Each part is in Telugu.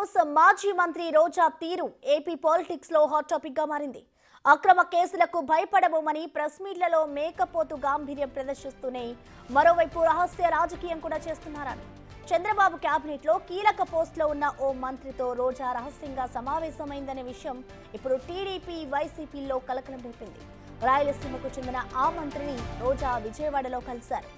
న్యూస్. మాజీ మంత్రి రోజా తీరు ఏపీ పాలిటిక్స్ లో హాట్ టాపిక్ గా మారింది. అక్రమ కేసులకు భయపడబోమని ప్రెస్ మీట్లలో మేకపోతు గాంభీర్యం ప్రదర్శిస్తూనే మరోవైపు రహస్య రాజకీయం కూడా చేస్తున్నారని చంద్రబాబు కేబినెట్ లో కీలక పోస్టులో ఉన్న ఓ మంత్రితో రోజా రహస్యంగా సమావేశమైందనే విషయం ఇప్పుడు టీడీపీ వైసీపీలో కలకలం రేపింది. రాయలసీమకు చెందిన ఆ మంత్రిని రోజా విజయవాడలో కలిశారు.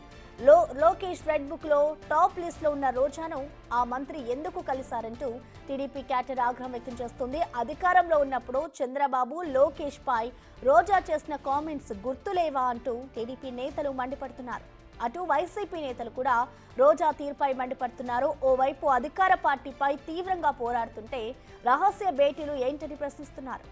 లోకేష్ రెడ్ బుక్ లో టాప్ లిస్ట్ లో ఉన్న రోజాను ఆ మంత్రి ఎందుకు కలిశారంటూ టీడీపీ క్యాడర్ ఆగ్రహం వ్యక్తం చేస్తుంది. అధికారంలో ఉన్నప్పుడు చంద్రబాబు లోకేష్ పై రోజా చేసిన కామెంట్స్ గుర్తులేవా అంటూ టీడీపీ నేతలు మండిపడుతున్నారు. అటు వైసీపీ నేతలు కూడా రోజా తీరుపై మండిపడుతున్నారు. ఓవైపు అధికార పార్టీపై తీవ్రంగా పోరాడుతుంటే రహస్య భేటీలు ఏంటని ప్రశ్నిస్తున్నారు.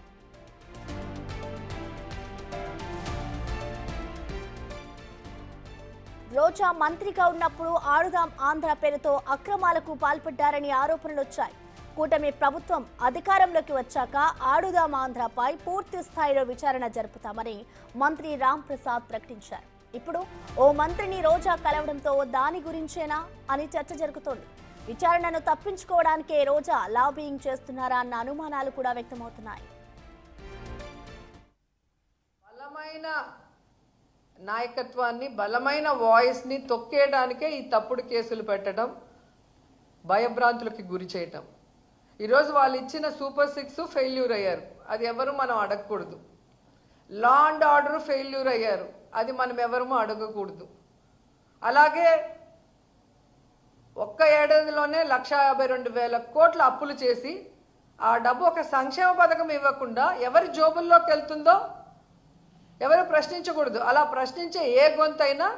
రోజా మంత్రిగా ఉన్నప్పుడు ఆడుదాం ఆంధ్ర పేరుతో అక్రమాలకు పాల్పడ్డారని ఆరోపణలు వచ్చాయి. కూటమి ప్రభుత్వం అధికారంలోకి వచ్చాక ఆడుదాం ఆంధ్రపై పూర్తి స్థాయిలో విచారణ జరుపుతామని మంత్రి రామ్ ప్రసాద్ ప్రకటించారు. ఇప్పుడు ఓ మంత్రిని రోజా కలవడంతో దాని గురించేనా అని చర్చ జరుగుతోంది. విచారణను తప్పించుకోవడానికే రోజా లాబియింగ్ చేస్తున్నారా అన్న అనుమానాలు కూడా వ్యక్తమవుతున్నాయి. నాయకత్వాన్ని బలమైన వాయిస్ని తొక్కేయడానికే ఈ తప్పుడు కేసులు పెట్టడం, భయభ్రాంతులకి గురి చేయటం. ఈరోజు వాళ్ళు ఇచ్చిన సూపర్ 6 ఫెయిల్యూర్ అయ్యారు, అది ఎవరు మనం అడగకూడదు. లా అండ్ ఆర్డర్ ఫెయిల్యూర్ అయ్యారు, అది మనం ఎవరము అడగకూడదు. అలాగే ఒక్క ఏడాదిలోనే 1,52,000 కోట్ల అప్పులు చేసి ఆ డబ్బు ఒక సంక్షేమ పథకం ఇవ్వకుండా ఎవరి జోబుల్లోకి వెళ్తుందో ఎవరు ప్రశ్నించకూడదు. అలా ప్రశ్నించే ఏ గొంతైనా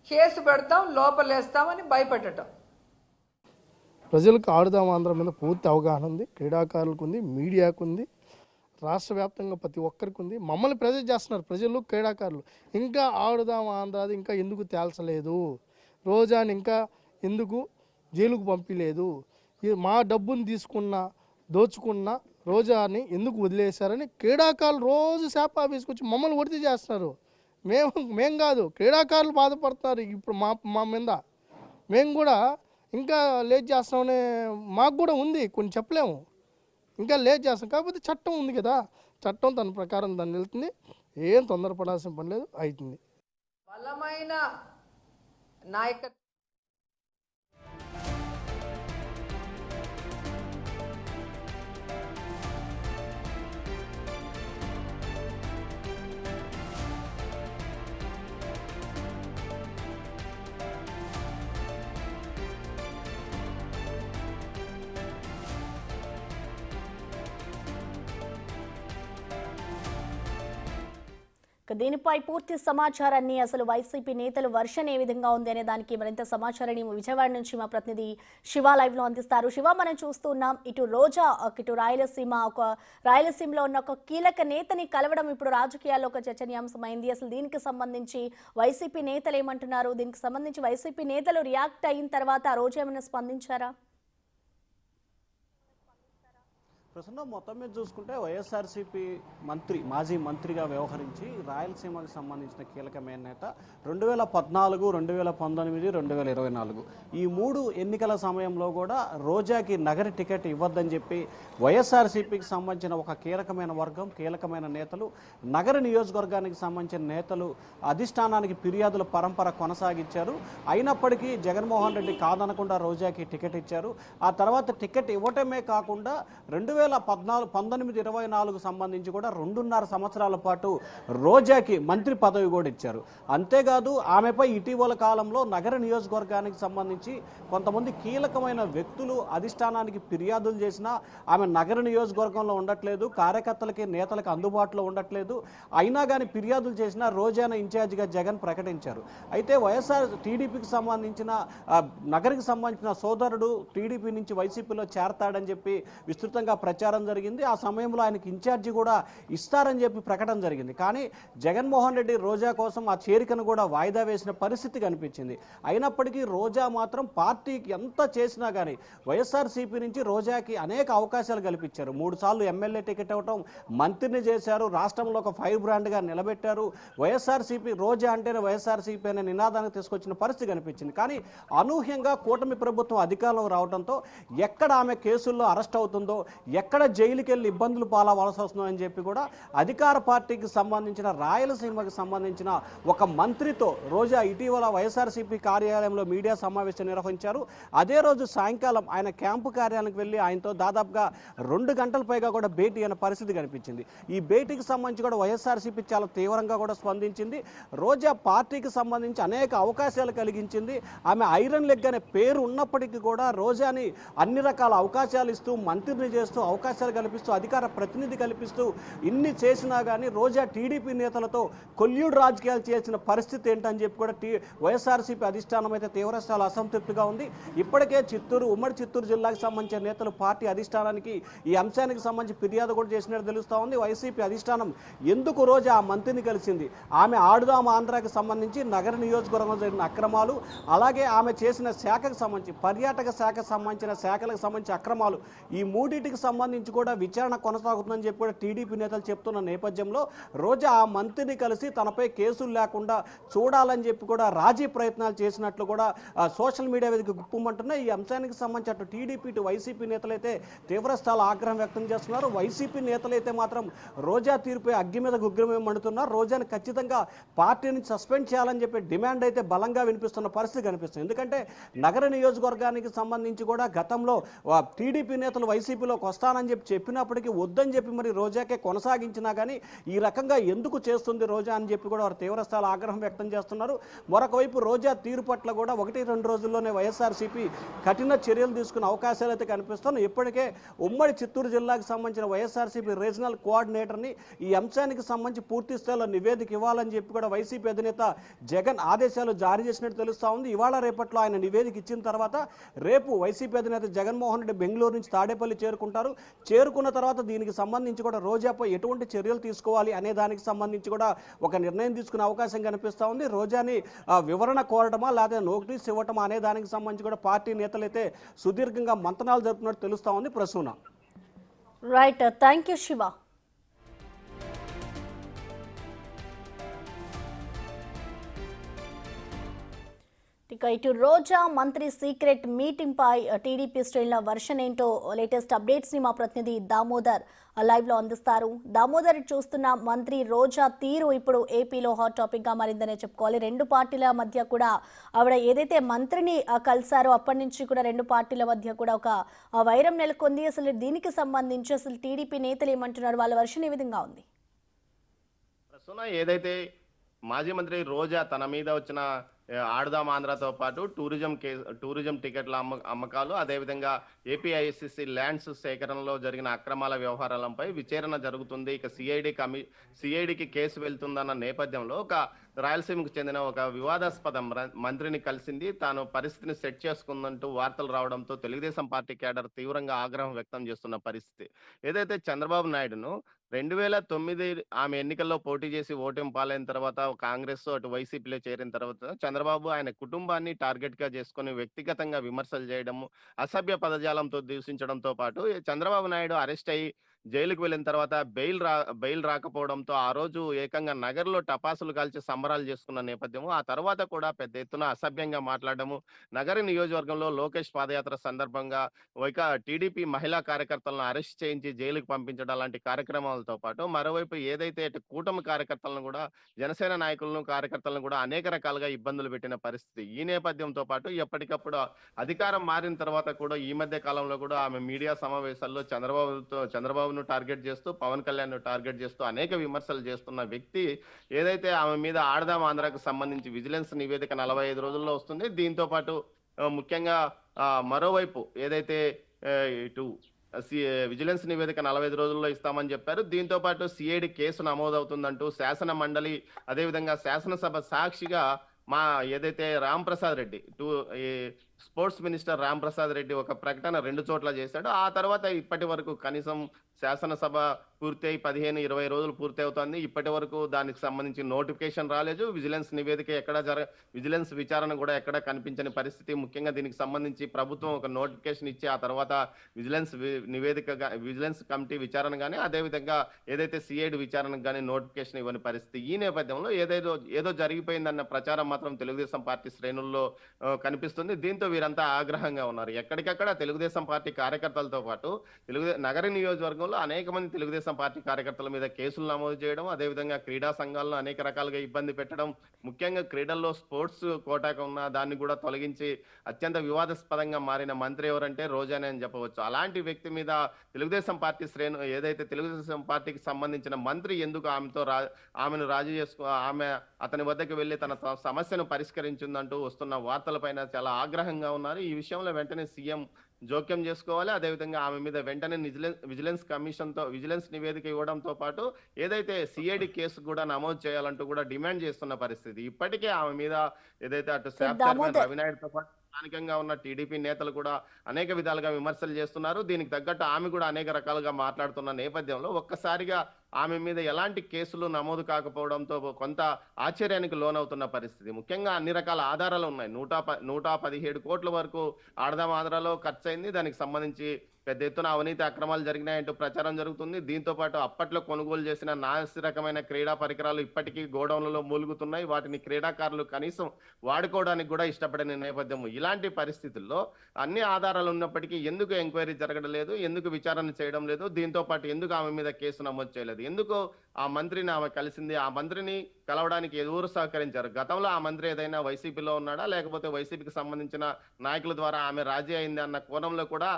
కేసు పెడతాం, లోపలేస్తామని భయపెట్టడం. ప్రజలకు ఆడుదాం ఆంధ్ర మీద పూర్తి అవగాహన ఉంది, క్రీడాకారులకు ఉంది, మీడియాకు ఉంది, రాష్ట్ర వ్యాప్తంగా ప్రతి ఒక్కరికి ఉంది. మమ్మల్ని ప్రెజర్ చేస్తున్నారు ప్రజలు, క్రీడాకారులు. ఇంకా ఆడుదాం ఆంధ్రాది ఇంకా ఎందుకు తేల్చలేదు, రోజాని ఇంకా ఎందుకు జైలుకు పంపించలేదు, మా డబ్బును దోచుకున్న రోజాని ఎందుకు వదిలేశారని క్రీడాకారులు రోజు శాప ఆఫీస్కి వచ్చి మమ్మల్ని ఒడితే చేస్తున్నారు. మేము కాదు, క్రీడాకారులు బాధపడుతున్నారు ఇప్పుడు మా మీద. మేము కూడా ఇంకా లేట్ చేస్తామనే మాకు కూడా ఉంది, కొన్ని చెప్పలేము, ఇంకా లేట్ చేస్తాం. కాకపోతే చట్టం ఉంది కదా, చట్టం తన ప్రకారం దాన్ని వెళ్తుంది. ఏం తొందరపడాల్సిన పని లేదు, అవుతుంది. బలమైన నాయకత్వం దీనిపై పూర్తి సమాచారాన్ని అసలు వైసీపీ నేతలు వర్షన్ ఏ విధంగా ఉంది అనే దానికి మరింత సమాచారాన్ని విజయవాడ నుంచి మా ప్రతినిధి శివ లైవ్ లో అందిస్తారు. శివ, మనం చూస్తున్నాం ఇటు రోజా ఇటు రాయలసీమలో ఉన్న ఒక కీలక నేతని కలవడం ఇప్పుడు రాజకీయాల్లో ఒక చర్చనీయాంశమైంది. అసలు దీనికి సంబంధించి వైసీపీ నేతలు ఏమంటున్నారు, దీనికి సంబంధించి వైసీపీ నేతలు రియాక్ట్ అయిన తర్వాత రోజా ఏమైనా స్పందించారా? ప్రస్తుతం మొత్తం మీద చూసుకుంటే వైఎస్ఆర్సీపీ మాజీ మంత్రిగా వ్యవహరించి రాయలసీమకు సంబంధించిన కీలకమైన నేత 2014, 2019, 2024 ఈ 3 ఎన్నికల సమయంలో కూడా రోజాకి నగర టికెట్ ఇవ్వద్దని చెప్పి వైఎస్ఆర్సీపీకి సంబంధించిన ఒక కీలకమైన వర్గం, కీలకమైన నేతలు, నగర నియోజకవర్గానికి సంబంధించిన నేతలు అధిష్టానానికి ఫిర్యాదుల పరంపర కొనసాగించారు. అయినప్పటికీ జగన్మోహన్ రెడ్డి కాదనకుండా రోజాకి టికెట్ ఇచ్చారు. ఆ తర్వాత టికెట్ ఇవ్వటమే కాకుండా 2019-24 సంబంధించి కూడా 2.5 సంవత్సరాల పాటు రోజాకి మంత్రి పదవి కూడా ఇచ్చారు. అంతేకాదు ఆమెపై ఇటీవల కాలంలో నగర నియోజకవర్గానికి సంబంధించి కొంతమంది కీలకమైన వ్యక్తులు అధిష్టానానికి ఫిర్యాదులు చేసినా ఆమె నగర నియోజకవర్గంలో ఉండట్లేదు, కార్యకర్తలకి నేతలకు అందుబాటులో ఉండట్లేదు. అయినా కానీ ఫిర్యాదులు చేసినా రోజాను ఇన్ఛార్జిగా జగన్ ప్రకటించారు. అయితే టీడీపీకి సంబంధించిన నగరికి సంబంధించిన సోదరుడు టీడీపీ నుంచి వైసీపీలో చేరతాడని చెప్పి విస్తృతంగా ప్రచారం జరిగింది. ఆ సమయంలో ఆయనకి ఇన్ఛార్జి కూడా ఇస్తారని చెప్పి ప్రకటన జరిగింది. కానీ జగన్మోహన్ రెడ్డి రోజా కోసం ఆ చేరికను కూడా వాయిదా వేసిన పరిస్థితి కనిపించింది. అయినప్పటికీ రోజా మాత్రం పార్టీకి ఎంత చేసినా కానీ వైఎస్ఆర్సీపీ నుంచి రోజాకి అనేక అవకాశాలు కల్పించారు. 3 సార్లు ఎమ్మెల్యే టికెట్ ఇవ్వటం, మంత్రిని చేశారు, రాష్ట్రంలో ఒక ఫైర్ బ్రాండ్గా నిలబెట్టారు. వైఎస్ఆర్సీపీ రోజా అంటేనే వైఎస్ఆర్సీపీ అనే నినాదాన్ని తీసుకొచ్చిన పరిస్థితి కనిపించింది. కానీ అనూహ్యంగా కూటమి ప్రభుత్వం అధికారంలో రావడంతో ఎక్కడ ఆమె కేసుల్లో అరెస్ట్ అవుతుందో, ఎక్కడ జైలుకి వెళ్ళి ఇబ్బందులు పాలవలసి వస్తుందో అని చెప్పి కూడా అధికార పార్టీకి సంబంధించిన రాయలసీమకి సంబంధించిన ఒక మంత్రితో రోజా ఇటీవల వైఎస్ఆర్సీపీ కార్యాలయంలో మీడియా సమావేశం నిర్వహించారు. అదే రోజు సాయంకాలం ఆయన క్యాంపు కార్యాలయానికి వెళ్ళి ఆయనతో దాదాపుగా 2 గంటల పైగా కూడా భేటీ అయిన పరిస్థితి కనిపించింది. ఈ భేటీకి సంబంధించి కూడా వైఎస్ఆర్సీపీ చాలా తీవ్రంగా కూడా స్పందించింది. రోజా పార్టీకి సంబంధించి అనేక అవకాశాలు కలిగించింది. ఆమె ఐరన్ లెగ్ అనే పేరు ఉన్నప్పటికీ కూడా రోజాని అన్ని రకాల అవకాశాలు ఇస్తూ, మంత్రిని చేస్తూ, అవకాశాలు కల్పిస్తూ, అధికార ప్రతినిధి కల్పిస్తూ ఇన్ని చేసినా కానీ రోజా టీడీపీ నేతలతో కొల్యూడు రాజకీయాలు చేసిన పరిస్థితి ఏంటని చెప్పి కూడా వైఎస్ఆర్సీపీ అధిష్టానం అయితే తీవ్రస్థాయిలో అసంతృప్తిగా ఉంది. ఇప్పటికే ఉమ్మడి చిత్తూరు జిల్లాకు సంబంధించిన నేతలు పార్టీ అధిష్టానానికి ఈ అంశానికి సంబంధించి ఫిర్యాదు కూడా చేసినట్టు తెలుస్తూ ఉంది. వైసీపీ అధిష్టానం ఎందుకు రోజా ఆ మంత్రిని కలిసింది, ఆమె ఆడుదాం ఆంధ్రాకి సంబంధించి నగర నియోజకవర్గంలో జరిగిన అక్రమాలు, అలాగే ఆమె చేసిన శాఖకు సంబంధించి పర్యాటక శాఖకు సంబంధించిన శాఖలకు సంబంధించి అక్రమాలు, ఈ మూడింటికి సంబంధించి కూడా విచారణ కొనసాగుతుందని చెప్పి కూడా టీడీపీ నేతలు చెప్తున్న నేపథ్యంలో రోజా ఆ మంత్రిని కలిసి తనపై కేసులు లేకుండా చూడాలని చెప్పి కూడా రాజీ ప్రయత్నాలు చేసినట్లు కూడా సోషల్ మీడియా వేదిక గుప్పమంటున్నాయి. ఈ అంశానికి సంబంధించి అటు టీడీపీ ఇటు వైసీపీ నేతలైతే తీవ్రస్థాయిలో ఆగ్రహం వ్యక్తం చేస్తున్నారు. వైసీపీ నేతలైతే మాత్రం రోజా తీరుపై అగ్గి మీద గుగ్గిరమే మండుతున్నారు. రోజాని ఖచ్చితంగా పార్టీ నుంచి సస్పెండ్ చేయాలని చెప్పి డిమాండ్ అయితే బలంగా వినిపిస్తున్న పరిస్థితి కనిపిస్తుంది. ఎందుకంటే నగర నియోజకవర్గానికి సంబంధించి కూడా గతంలో టీడీపీ నేతలు వైసీపీలోకి వస్తానని చెప్పినప్పటికీ వద్దని చెప్పి మరి రోజాకే కొనసాగించినా కానీ ఈ రకంగా ఎందుకు చేస్తుంది రోజా అని చెప్పి కూడా వారు తీవ్రస్థాయిలో ఆగ్రహం వ్యక్తం చేస్తున్నారు. మరొక వైపు రోజా తీరు పట్ల కూడా 1-2 రోజుల్లోనే వైఎస్ఆర్సీపీ కఠిన చర్యలు తీసుకునే అవకాశాలు అయితే కనిపిస్తున్నాయి. ఇప్పటికే ఉమ్మడి చిత్తూరు జిల్లాకు సంబంధించిన వైఎస్ఆర్సీపీ రీజనల్ కోఆర్డినేటర్ని ఈ అంశానికి సంబంధించి పూర్తి స్థాయిలో నివేదిక ఇవ్వాలని చెప్పి కూడా వైసీపీ అధినేత జగన్ ఆదేశాలు జారీ చేసినట్టు తెలుస్తూ ఉంది. ఇవాళ రేపట్లో ఆయన నివేదిక ఇచ్చిన తర్వాత రేపు వైసీపీ అధినేత జగన్మోహన్ రెడ్డి బెంగళూరు నుంచి తాడేపల్లి చేరుకుంటారు. చేరుకున్న తర్వాత దీనికి సంబంధించి కూడా రోజాపై ఎటువంటి చర్యలు తీసుకోవాలి అనే దానికి సంబంధించి కూడా ఒక నిర్ణయం తీసుకునే అవకాశం కనిపిస్తూ ఉంది. రోజాని వివరణ కోరటమా లేదా నోటీస్ ఇవ్వటమా అనే దానికి సంబంధించి కూడా పార్టీ నేతలైతే సుదీర్ఘంగా మంతనాలు జరుపుతున్నట్టు తెలుస్తూ ఉంది. Prasuna. Right, thank you Shiva. ఇక ఇటు రోజా మంత్రి సీక్రెట్ మీటింగ్ పై టీడీపీ శ్రేణుల వర్షన్ ఏంటో లేటెస్ట్ అప్డేట్స్ ని మా ప్రతినిధి దామోదర్ లైవ్ లో అందిస్తారు. దామోదర్, చూస్తున్న మంత్రి రోజా తీరు ఇప్పుడు ఏపీలో హాట్ టాపిక్ గా మారిందనే చెప్పుకోవాలి. 2 పార్టీల మధ్య కూడా ఆవిడ ఏదైతే మంత్రిని కలిసారో అప్పటి నుంచి కూడా 2 పార్టీల మధ్య కూడా ఒక వైరం నెలకొంది. అసలు దీనికి సంబంధించి అసలు టీడీపీ నేతలు ఏమంటున్నారు, వాళ్ళ వర్షన్ ఏ విధంగా ఉంది? ప్రస్తుతం ఏదైతే మాజీ మంత్రి రోజా తన మీద వచ్చిన ఆడుదాం ఆంధ్రతో పాటు టూరిజం టికెట్ల అమ్మకాలు, అదేవిధంగా ఏపీఐసిసి ల్యాండ్స్ సేకరణలో జరిగిన అక్రమాల వ్యవహారాలపై విచారణ జరుగుతుంది. ఇక సిఐడికి కేసు వెళ్తుందన్న నేపథ్యంలో ఒక రాయలసీమకు చెందిన ఒక వివాదాస్పద మంత్రిని కలిసింది. తాను పరిస్థితిని సెట్ చేసుకుందంటూ వార్తలు రావడంతో తెలుగుదేశం పార్టీ కేడర్ తీవ్రంగా ఆగ్రహం వ్యక్తం చేస్తున్న పరిస్థితి. ఏదైతే చంద్రబాబు నాయుడును 2009 ఆమె ఎన్నికల్లో పోటీ చేసి ఓటమి పాలైన తర్వాత కాంగ్రెస్ అటు వైసీపీలో చేరిన తర్వాత చంద్రబాబు ఆయన కుటుంబాన్ని టార్గెట్ గా చేసుకుని వ్యక్తిగతంగా విమర్శలు చేయడము, అసభ్య పదజాలంతో దూషించడంతో పాటు చంద్రబాబు నాయుడు అరెస్ట్ అయ్యి జైలుకు వెళ్ళిన తర్వాత బెయిల్ రాకపోవడంతో ఆ రోజు ఏకంగా నగర్లో టపాసులు కాల్చి సంబరాలు చేసుకున్న నేపథ్యము. ఆ తర్వాత కూడా పెద్ద ఎత్తున అసభ్యంగా మాట్లాడము, నగర నియోజకవర్గంలో లోకేష్ పాదయాత్ర సందర్భంగా టీడీపీ మహిళా కార్యకర్తలను అరెస్ట్ చేయించి జైలుకు పంపించడం లాంటి కార్యక్రమాలతో పాటు మరోవైపు ఏదైతే కూటమి కార్యకర్తలను కూడా, జనసేన నాయకులను కార్యకర్తలను కూడా అనేక రకాలుగా ఇబ్బందులు పెట్టిన పరిస్థితి. ఈ నేపథ్యంతో పాటు ఎప్పటికప్పుడు అధికారం మారిన తర్వాత కూడా ఈ మధ్య కాలంలో కూడా ఆమె మీడియా సమావేశాల్లో చంద్రబాబును టార్గెట్ చేస్తూ, పవన్ కళ్యాణ్ టార్గెట్ చేస్తూ అనేక విమర్శలు చేస్తున్న వ్యక్తి. ఏదైతే ఆమె మీద ఆడదాం ఆంధ్రాకు సంబంధించి విజిలెన్స్ నివేదిక 45 రోజుల్లో వస్తుంది. దీంతో పాటు ముఖ్యంగా మరోవైపు ఏదైతే ఇటు విజిలెన్స్ నివేదిక 45 రోజుల్లో ఇస్తామని చెప్పారు. దీంతో పాటు సిఐడి కేసు నమోదవుతుందంటూ శాసన మండలి, అదేవిధంగా శాసనసభ సాక్షిగా ఏదైతే రాంప్రసాద్ రెడ్డి స్పోర్ట్స్ మినిస్టర్ రామ్ ప్రసాద్ రెడ్డి ఒక ప్రకటన 2 చోట్ల చేశాడు. ఆ తర్వాత ఇప్పటి వరకు కనీసం శాసనసభ పూర్తయి 15-20 రోజులు పూర్తి అవుతోంది. ఇప్పటి వరకు దానికి సంబంధించి నోటిఫికేషన్ రాలేదు. విజిలెన్స్ నివేదిక విజిలెన్స్ విచారణ కూడా ఎక్కడ కనిపించని పరిస్థితి. ముఖ్యంగా దీనికి సంబంధించి ప్రభుత్వం ఒక నోటిఫికేషన్ ఇచ్చి ఆ తర్వాత విజిలెన్స్ కమిటీ విచారణ కానీ అదేవిధంగా ఏదైతే సిఐడి విచారణకు కానీ నోటిఫికేషన్ ఇవ్వని పరిస్థితి. ఈ నేపథ్యంలో ఏదో జరిగిపోయిందన్న ప్రచారం మాత్రం తెలుగుదేశం పార్టీ శ్రేణుల్లో కనిపిస్తుంది. దీంతో వీరంతా ఆగ్రహంగా ఉన్నారు. ఎక్కడికక్కడ తెలుగుదేశం పార్టీ కార్యకర్తలతో పాటు నగర నియోజకవర్గంలో అనేక మంది తెలుగుదేశం పార్టీ కార్యకర్తల మీద కేసులు నమోదు చేయడం, అదేవిధంగా క్రీడా సంఘాలను అనేక రకాలుగా ఇబ్బంది పెట్టడం, ముఖ్యంగా క్రీడల్లో స్పోర్ట్స్ కోటాకు ఉన్న దాన్ని కూడా తొలగించి అత్యంత వివాదాస్పదంగా మారిన మంత్రి ఎవరంటే రోజానే అని చెప్పవచ్చు. అలాంటి వ్యక్తి మీద తెలుగుదేశం పార్టీ ఏదైతే తెలుగుదేశం పార్టీకి సంబంధించిన మంత్రి ఎందుకు ఆమెను రాజీ అతని వద్దకు వెళ్లి తన సమస్యను పరిష్కరించిందంటూ వస్తున్న వార్తలపైన చాలా ఆగ్రహంగా ఉన్నారు. ఈ విషయంలో వెంటనే సీఎం జోక్యం చేసుకోవాలి. అదేవిధంగా ఆమె మీద వెంటనే విజిలెన్స్ నివేదిక ఇవ్వడంతో పాటు ఏదైతే సిఐడి కేసు కూడా నమోదు చేయాలంటూ కూడా డిమాండ్ చేస్తున్న పరిస్థితి. ఇప్పటికే ఆమె మీద ఏదైతే అటు శాప్ చైర్మన్ రవినాయుడుతో పాటు స్థానికంగా ఉన్న టీడీపీ నేతలు కూడా అనేక విధాలుగా విమర్శలు చేస్తున్నారు. దీనికి తగ్గట్టు ఆమె కూడా అనేక రకాలుగా మాట్లాడుతున్న నేపథ్యంలో ఒక్కసారిగా ఆమె మీద ఎలాంటి కేసులు నమోదు కాకపోవడంతో కొంత ఆశ్చర్యానికి లోనవుతున్న పరిస్థితి. ముఖ్యంగా అన్ని రకాల ఆధారాలు ఉన్నాయి. 117 కోట్ల వరకు ఆంధ్రాలో ఖర్చు అయింది. దానికి సంబంధించి పెద్ద ఎత్తున అవినీతి అక్రమాలు జరిగినాయంటూ ప్రచారం జరుగుతుంది. దీంతో పాటు అప్పట్లో కొనుగోలు చేసిన నాసి రకమైన క్రీడా పరికరాలు ఇప్పటికీ గోడౌన్లలో మూలుగుతున్నాయి. వాటిని క్రీడాకారులు కనీసం వాడుకోవడానికి కూడా ఇష్టపడిన నేపథ్యం. ఇలాంటి పరిస్థితుల్లో అన్ని ఆధారాలు ఉన్నప్పటికీ ఎందుకు ఎంక్వైరీ జరగడం లేదు, ఎందుకు విచారణ చేయడం లేదు, దీంతో పాటు ఎందుకు ఆమె మీద కేసు నమోదు చేయలేదు, ఎందుకు ఆ మంత్రిని ఆమె కలిసింది, ఆ మంత్రిని కలవడానికి ఎవరు సహకరించారు, గతంలో ఆ మంత్రి ఏదైనా వైసీపీలో ఉన్నాడా లేకపోతే వైసీపీకి సంబంధించిన నాయకుల ద్వారా ఆమె రాజీ అయింది అన్న కోణంలో కూడా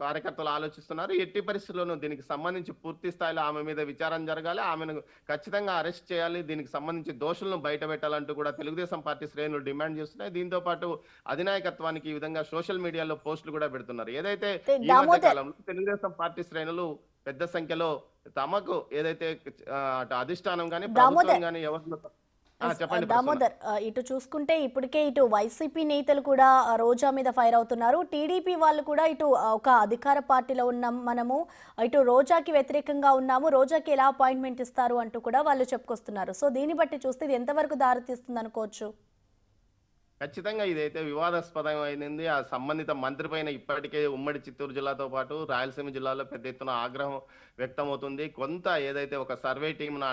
కార్యకర్తలు ఆలోచిస్తున్నారు. ఎట్టి పరిస్థితుల్లోనూ దీనికి సంబంధించి పూర్తి స్థాయిలో ఆమె మీద విచారణ జరగాలి, ఆమెను ఖచ్చితంగా అరెస్ట్ చేయాలి, దీనికి సంబంధించి దోషులను బయట పెట్టాలంటూ కూడా తెలుగుదేశం పార్టీ శ్రేణులు డిమాండ్ చేస్తున్నాయి. దీంతో పాటు అధినాయకత్వానికి ఈ విధంగా సోషల్ మీడియాలో పోస్టులు కూడా పెడుతున్నారు. ఏదైతే ఈ మధ్య కాలంలో తెలుగుదేశం పార్టీ శ్రేణులు పెద్ద సంఖ్యలో తమకు ఏదైతే అధిష్టానం కానీ ప్రభుత్వం కానీ ఎవరు చెప్పండి దామోదర్, ఇటు చూసుకుంటే ఇప్పటికే ఇటు వైసీపీ నేతలు కూడా రోజా మీద ఫైర్ అవుతున్నారు. టీడీపీ వాళ్ళు కూడా ఇటు ఒక అధికార పార్టీలో ఉన్నాం మనము, ఇటు రోజాకి వ్యతిరేకంగా ఉన్నాము, రోజాకి ఎలా అపాయింట్మెంట్ ఇస్తారు అంటూ కూడా వాళ్ళు చెప్పుకొస్తున్నారు. సో దీన్ని బట్టి చూస్తే ఇది ఎంతవరకు దారితీస్తుంది అనుకోవచ్చు? ఖచ్చితంగా ఇదైతే వివాదాస్పదం అయింది. ఆ సంబంధిత మంత్రి పైన ఇప్పటికే ఉమ్మడి చిత్తూరు జిల్లాతో పాటు రాయలసీమ జిల్లాలో పెద్ద ఎత్తున ఆగ్రహం వ్యక్తమవుతుంది. కొంత ఏదైతే ఒక సర్వే టీంను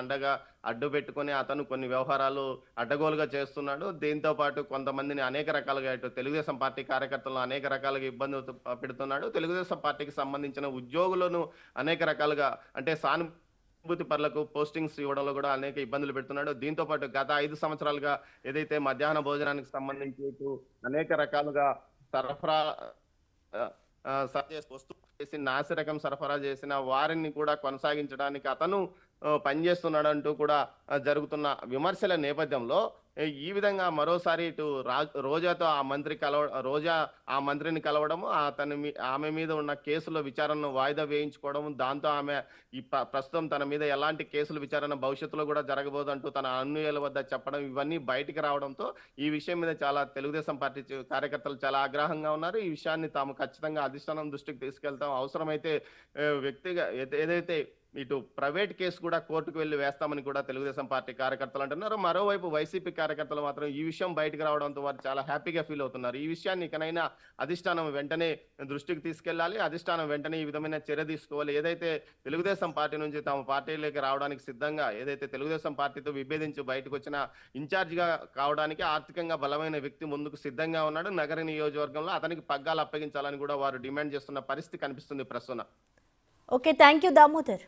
అడ్డు పెట్టుకుని అతను కొన్ని వ్యవహారాలు అడ్డగోలుగా చేస్తున్నాడు. దీంతో పాటు కొంతమందిని అనేక రకాలుగా ఇటు తెలుగుదేశం పార్టీ కార్యకర్తలను అనేక రకాలుగా ఇబ్బంది పెడుతున్నాడు. తెలుగుదేశం పార్టీకి సంబంధించిన ఉద్యోగులను అనేక రకాలుగా అంటే భూతి పరులకు పోస్టింగ్స్ ఇవ్వడంలో కూడా అనేక ఇబ్బందులు పెడుతున్నాడు. దీంతో పాటు గత 5 సంవత్సరాలుగా ఏదైతే మధ్యాహ్న భోజనానికి సంబంధించి అనేక రకాలుగా సరఫరా వస్తువులు చేసి నాసిరకం సరఫరా చేసిన వారిని కూడా కొనసాగించడానికి అతను పనిచేస్తున్నాడంటూ కూడా జరుగుతున్న విమర్శల నేపథ్యంలో ఈ విధంగా మరోసారి ఇటు రోజా ఆ మంత్రిని కలవడము, ఆమె మీద ఉన్న కేసుల విచారణను వాయిదా వేయించుకోవడం, దాంతో ఆమె ప్రస్తుతం తన మీద ఎలాంటి కేసుల విచారణ భవిష్యత్తులో కూడా జరగబోదంటూ తన అనుయాయుల వద్ద చెప్పడం, ఇవన్నీ బయటికి రావడంతో ఈ విషయం మీద చాలా తెలుగుదేశం పార్టీ కార్యకర్తలు చాలా ఆగ్రహంగా ఉన్నారు. ఈ విషయాన్ని తాము ఖచ్చితంగా అధిష్టానం దృష్టికి తీసుకెళ్తాం, అవసరమైతే వ్యక్తిగా ఏదైతే ఇటు ప్రైవేట్ కేసు కూడా కోర్టుకు వెళ్లి వేస్తామని కూడా తెలుగుదేశం పార్టీ కార్యకర్తలు అంటున్నారు. మరోవైపు వైసీపీ కార్యకర్తలు మాత్రం ఈ విషయం బయటకు రావడంతో వారు చాలా హ్యాపీగా ఫీల్ అవుతున్నారు. ఈ విషయాన్ని ఇకనైనా అధిష్టానం వెంటనే దృష్టికి తీసుకెళ్లాలి, అధిష్టానం వెంటనే ఈ విధమైన చర్య తీసుకోవాలి. ఏదైతే తెలుగుదేశం పార్టీ నుంచి తమ పార్టీలోకి రావడానికి సిద్ధంగా ఏదైతే తెలుగుదేశం పార్టీతో విభేదించి బయటకు వచ్చిన ఇన్ఛార్జిగా కావడానికి ఆర్థికంగా బలమైన వ్యక్తి ముందుకు సిద్ధంగా ఉన్నాడు. నగర నియోజకవర్గంలో అతనికి పగ్గాలు అప్పగించాలని కూడా వారు డిమాండ్ చేస్తున్న పరిస్థితి కనిపిస్తుంది ప్రస్తుతం. Okay, thank you Damodar.